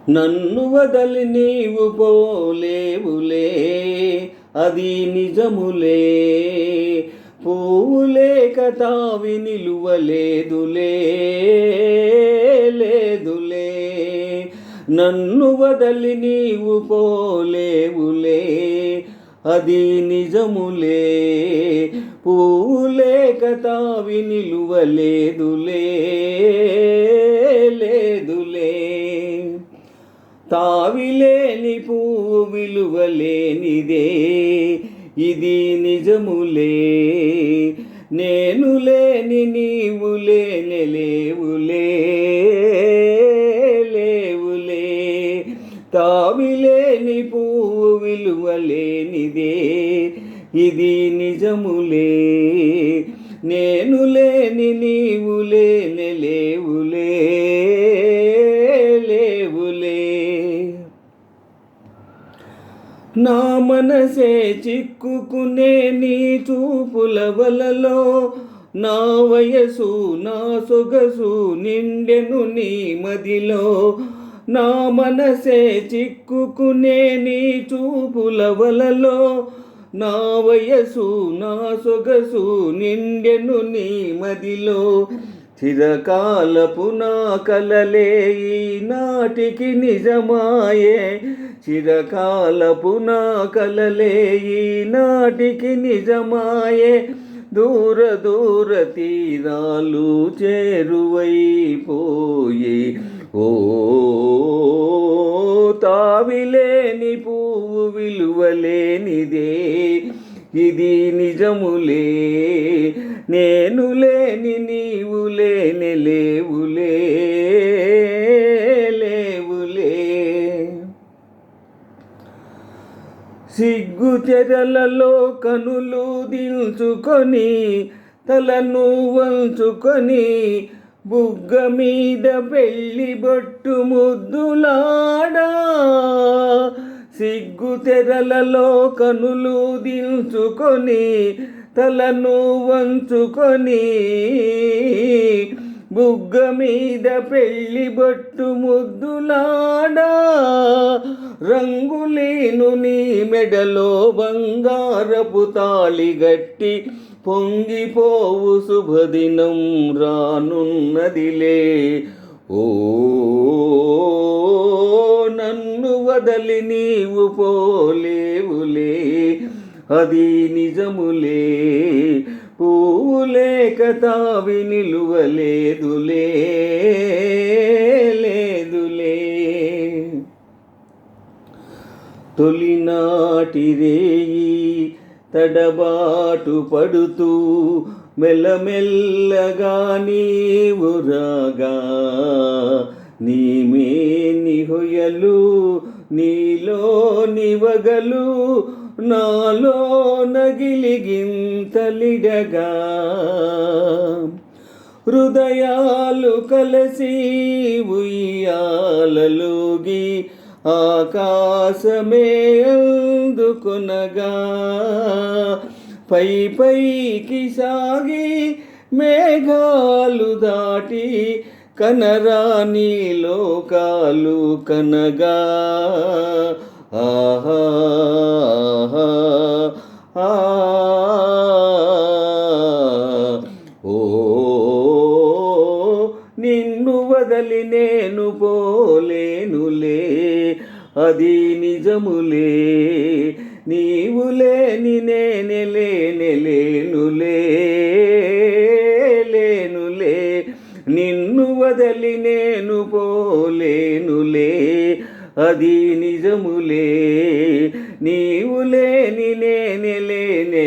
నన్ను వదలి నీవు పోలేవులే, అది నిజములే. పువ్వులేక తావి నిలువలేదులే, లేదులే. నన్ను వదలి నీవు పోలేవులే, అది నిజములే. పువ్వులేక తావి నిలువలేదులే, లేదులే. తావిలేని పువ్వు విలువలేనిదే, ఇది నిజములే. నేను లేని నీవు లేనే లేవులే, లేవులే. తావిలేని పువ్వు విలువలేనిదే, ఇది నిజములే. నేను లేని నీవు లేనే లేవులే, లేవులే. నా మనసే చిక్కుకునే నీ చూపుల వలలో, నా వయసు నా సొగసు నిండెను నీ మదిలో. నా మనసే చిక్కుకునే నీ చూపుల వలలో, నా వయసు నా సొగసు నిండెను నీ మదిలో. చిరకాలపు నా కలలే ఈనాటికి నిజమాయే, చిరకాలపు నా కలలే ఈనాటికి నిజమాయే. దూర దూర తీరాలు చేరువైపోయే, ఓ తావిలేని పువ్వు విలువలేనిదే, ఇది నిజములే. నేను లేని నీవు లేనే లేవులే, లేవులే. సిగ్గు తెరలలో కనులు దిల్చుకొని, తలను వంచుకొని, బుగ్గ మీద పెళ్లి బొట్టు ముద్దులాడా. సిగ్గు తెరలలో కనులు దిల్చుకొని, తలను వంచుకొని, బుగ్గ మీద పెళ్లి బొట్టు ముద్దులాడా. రంగులేను నీ మెడలో బంగారపు తాళిగట్టి, పొంగిపోవు శుభదినం రానున్నదిలే. ఓ నన్ను వదలి నీవు పోలేవులే, అది నిజములే. పువ్వులేక తావి నిలువలేదులే, లేదులే. తొలినాటి రేయి తడబాటు పడుతూ మెల్లమెల్లగా నీవు రాగా, నీమేని హొయలు నీలోని వగలు నాలో నగిలిగింతలిడగా. హృదయాలు కలసి ఉయ్యాలలోగి, ఆకాశమే అందుకొనగా. పై పైకి సాగి మేఘాలు దాటి, కనరాని లోకాలు కనగా. ఆహా ఆ ఓ నిన్ను వదలి నేను పోలేనులే, అది నిజములే. నీవు లేని నేనే లేనే లేనులే, లేనులే. నిన్ను వదలి నేను పోలేనులే, అది నిజములే. నీవు లేని నేనే లేనే